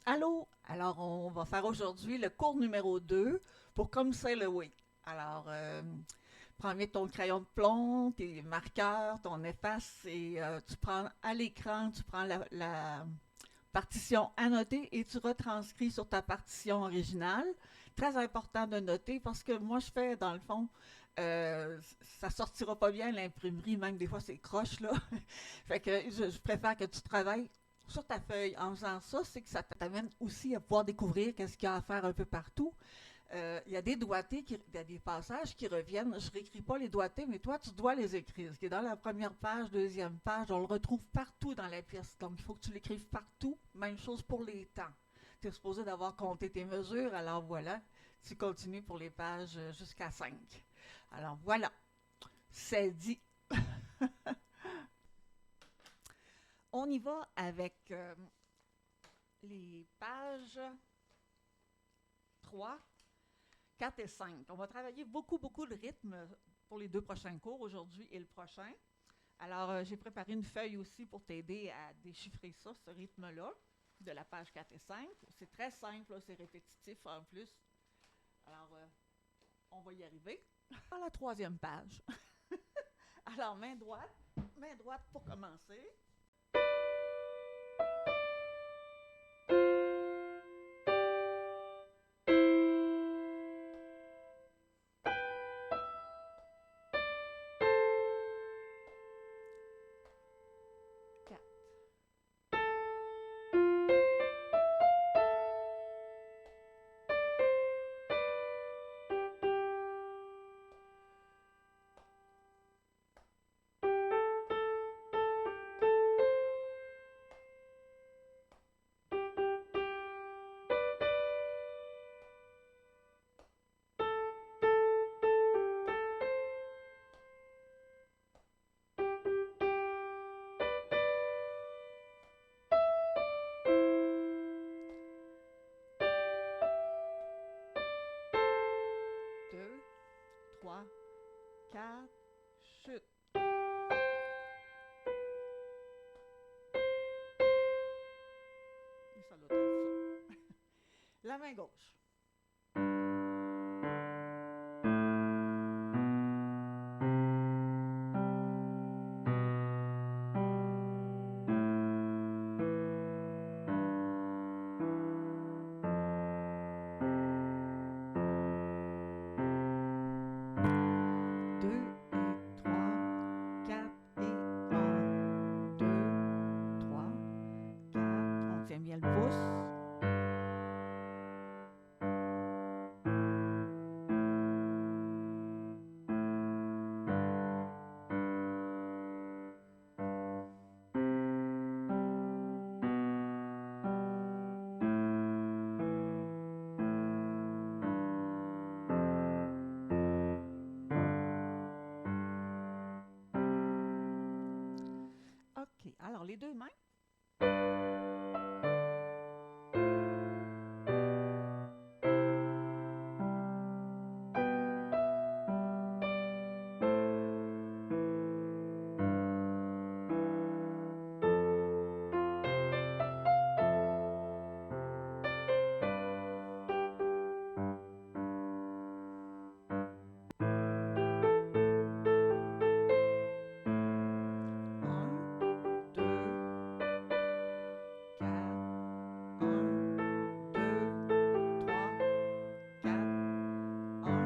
Allô? Alors, on va faire aujourd'hui le cours numéro 2 pour Comme c'est le oui. Alors, prends vite ton crayon de plomb, tes marqueurs, ton efface et tu prends à l'écran, tu prends la partition annotée et tu retranscris sur ta partition originale. Très important de noter parce que moi, je fais, dans le fond, ça sortira pas bien à l'imprimerie, même des fois c'est croche, là. Fait que je préfère que tu travailles sur ta feuille. En faisant ça, c'est que ça t'amène aussi à pouvoir découvrir qu'est-ce qu'il y a à faire un peu partout. Il y a des doigtés, il y a des passages qui reviennent. Je réécris pas les doigtés, mais toi, tu dois les écrire. Ce qui est dans la première page, deuxième page, on le retrouve partout dans la pièce. Donc, il faut que tu l'écrives partout. Même chose pour les temps. Tu es supposé d'avoir compté tes mesures, alors voilà, tu continues pour les pages jusqu'à 5. Alors voilà, c'est dit. On y va avec les pages 3, 4 et 5. On va travailler beaucoup de rythme pour les deux prochains cours, aujourd'hui et le prochain. Alors, j'ai préparé une feuille aussi pour t'aider à déchiffrer ça, ce rythme-là, de la page 4 et 5. C'est très simple, c'est répétitif en plus. Alors, on va y arriver. À la troisième page. Alors, main droite pour commencer. 4, 2, 3, 4, chute. Et ça doit être ça. La main gauche. 2 et 3, 4 et 1, 2, 3, 4. On tient bien le pouce. OK. Alors, les deux mains. Un, 2, 4, un, 2, 3, 4, un.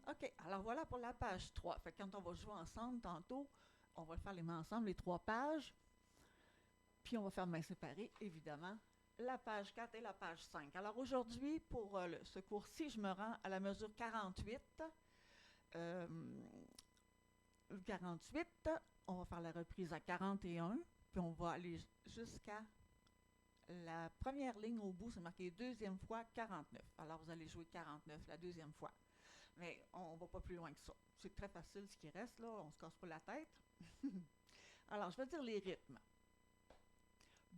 OK. Alors, voilà pour la page 3. Fait que quand on va jouer ensemble tantôt, on va faire les mains ensemble, les trois pages. Puis, on va faire mains séparées, évidemment. La page 4 et la page 5. Alors, aujourd'hui, pour ce cours-ci, je me rends à la mesure 48. Euh, 48, on va faire la reprise à 41, puis on va aller jusqu'à la première ligne au bout, c'est marqué deuxième fois 49. Alors vous allez jouer 49 la deuxième fois. Mais on va pas plus loin que ça. C'est très facile ce qui reste là, on se casse pas la tête. Alors je vais dire les rythmes.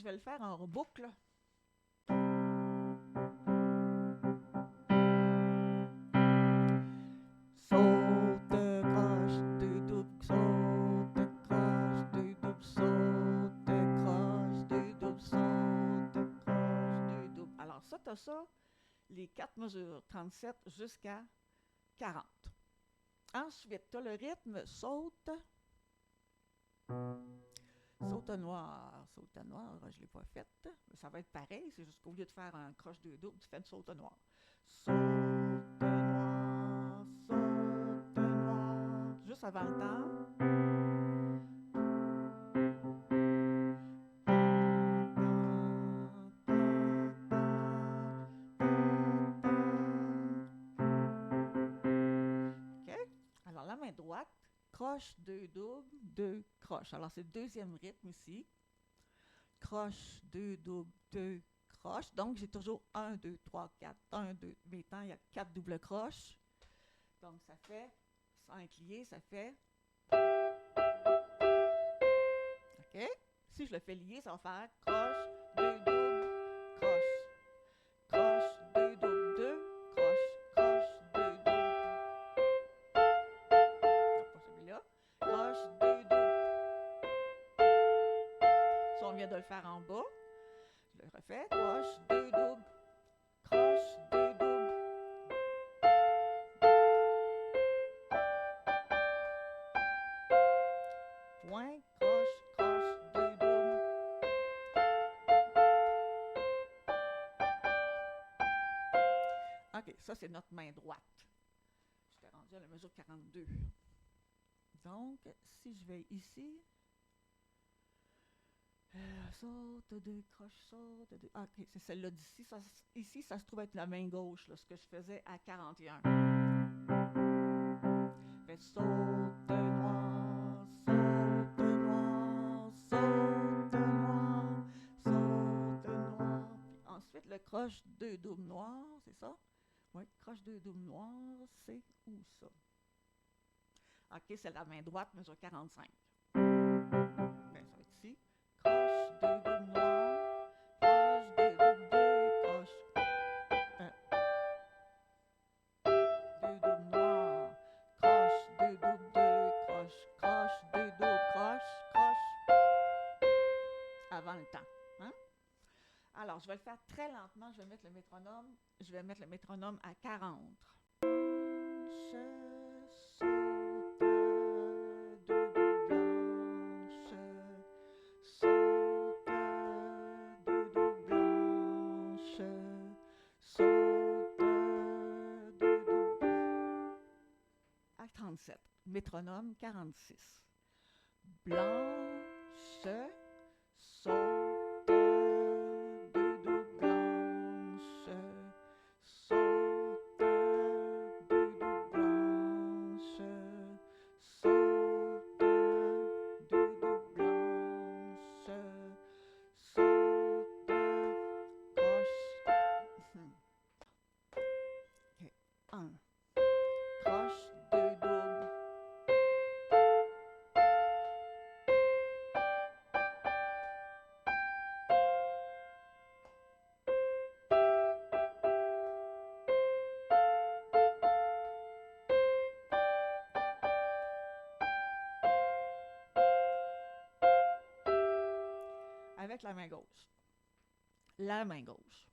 je vais le faire en boucle. Saute, croche, deux doubles, saute, croche, deux doubles, saute, croche, deux doubles, saute, croche, deux doubles. Alors ça, t'as ça, les 4 mesures, 37 jusqu'à 40. Ensuite, t'as le rythme saute, saute noir, je ne l'ai pas fait. Ça va être pareil, c'est juste qu'au lieu de faire un croche deux doubles, tu fais une saute noir. Saute noir, saute noir. Juste avant le temps. OK? Alors la main droite, croche deux doubles, deux croches. Alors c'est le deuxième rythme ici. Croche, deux doubles, deux croches. Donc, j'ai toujours 1, 2, 3, 4. 1, 2. Mais tant, il y a 4 doubles croches. Donc, ça fait, sans lié, ça fait. OK? Si je le fais lié, ça va faire croche, deux doubles, croche. Croche, deux doubles, deux, croche. Croche, deux doubles. Non, pas celui-là. Croche, deux doubles. Ça, on vient de le faire en bas. Je le refais. Croche, deux doubles. Croche, deux doubles. Point, croche, croche, deux doubles. OK, ça, c'est notre main droite. J'étais rendu à la mesure 42. Donc, si je vais ici, saute deux croches, saute deux. OK, c'est celle-là d'ici. Ici, ça se trouve être la main gauche, là, ce que je faisais à 41. Fait saute noir, saute noir, saute noir, saute noir. Puis ensuite, le croche deux doubles noirs, c'est ça? Oui, croche deux doubles noirs, c'est où ça? OK, c'est la main droite, mesure 45. Bien, ça va être ici. Croche deux doubles noirs, croche deux doubles, deux croches. Deux doubles noirs, croche deux doubles, deux croches, croche deux doubles, croche, croche. Avant le temps. Hein? Alors, je vais le faire très lentement. Je vais mettre le métronome à 40. À 37. Métronome 46. Blanche, saute, deux doubles, blanche, saute, deux doubles, blanche, saute, deux doubles, blanche, saute, croche. OK. 1. Croche, deux doubles. Avec la main gauche. La main gauche.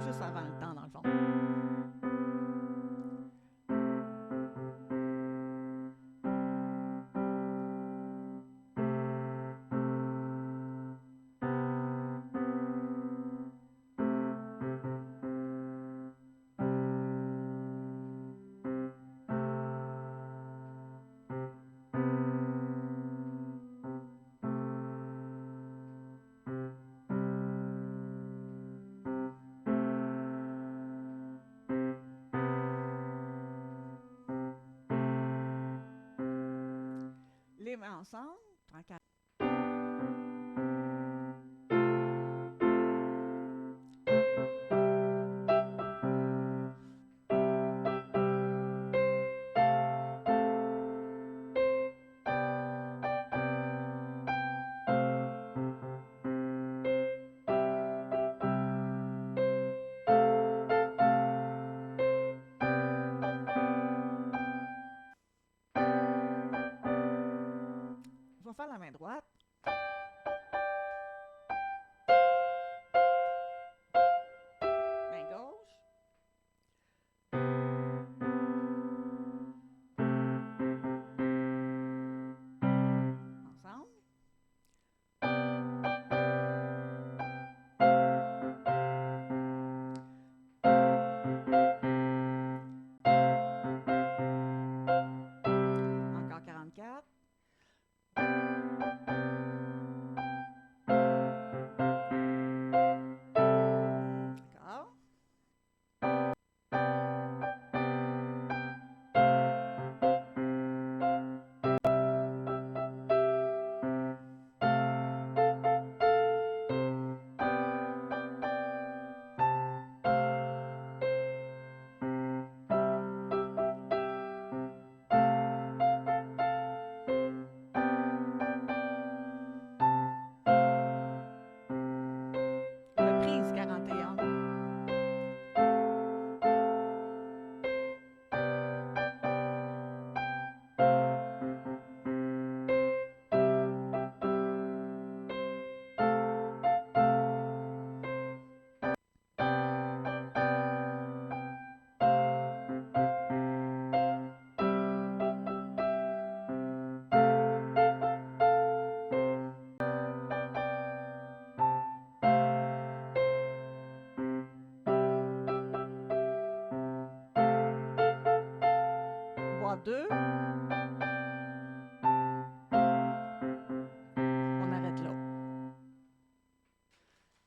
Juste avant le temps, dans le fond. mains ensemble. Tranquille. Je vais faire la main droite. Main gauche. Ensemble. Encore 44. D'accord. Reprise 41. Boîte 2. On arrête là.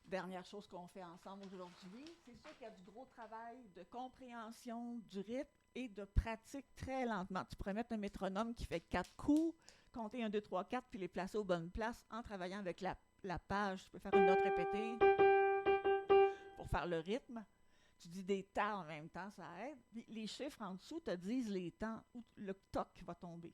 Dernière chose qu'on fait ensemble aujourd'hui, c'est sûr qu'il y a du gros travail de compréhension du rythme et de pratique très lentement. Tu pourrais mettre un métronome qui fait 4 coups, compter 1, 2, 3, 4, puis les placer aux bonnes places en travaillant avec la page. Tu peux faire une note répétée pour faire le rythme. Tu dis des temps en même temps, ça aide. Puis les chiffres en dessous te disent les temps où le toc va tomber.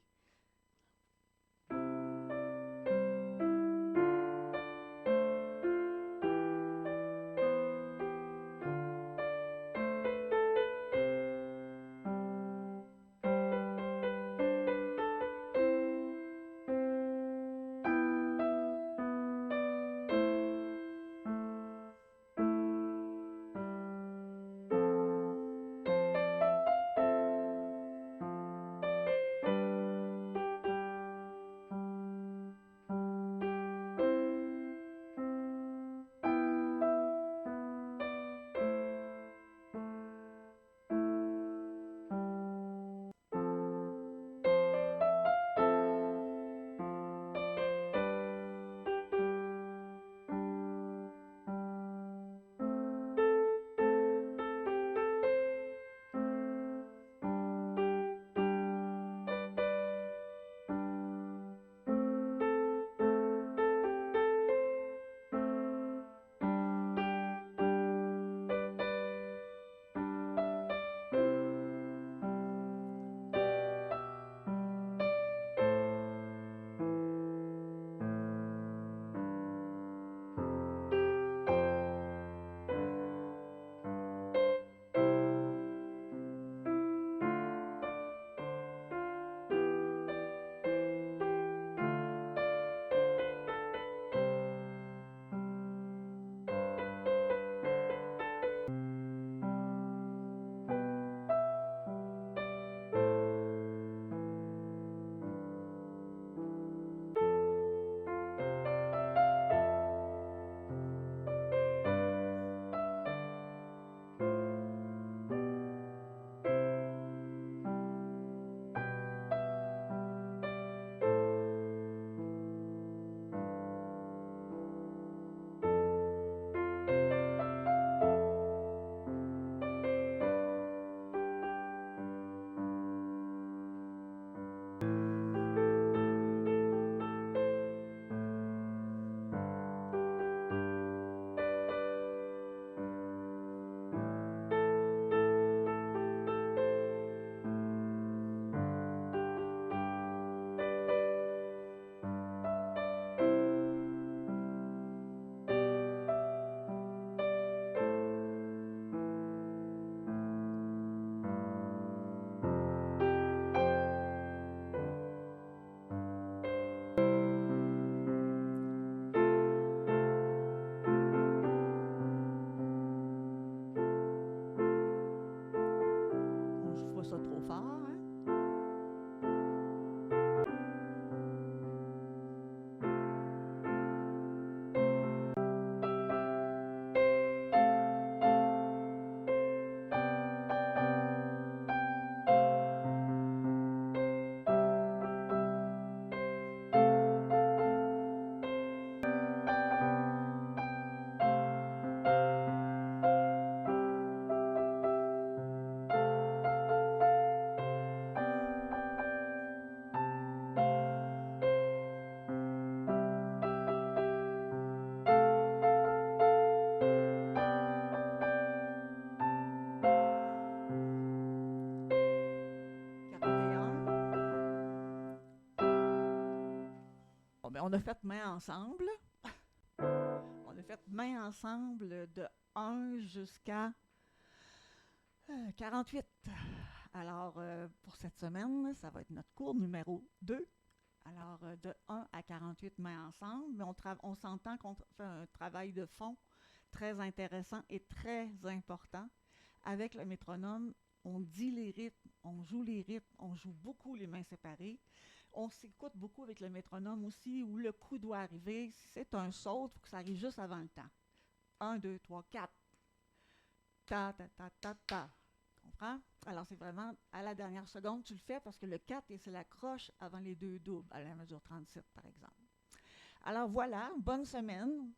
on a fait main ensemble. On a fait main ensemble de 1 jusqu'à 48. Alors, pour cette semaine, ça va être notre cours numéro 2. Alors, de 1 à 48 mains ensemble, mais on s'entend qu'on fait un travail de fond très intéressant et très important. Avec le métronome, on dit les rythmes, on joue beaucoup les mains séparées. On s'écoute beaucoup avec le métronome aussi, où le coup doit arriver. Si c'est un saut, il faut que ça arrive juste avant le temps. 1, 2, 3, 4. Ta, ta, ta, ta, ta. Comprends? Alors, c'est vraiment à la dernière seconde, tu le fais parce que le 4, c'est la croche avant les deux doubles, à la mesure 37, par exemple. Alors voilà, bonne semaine.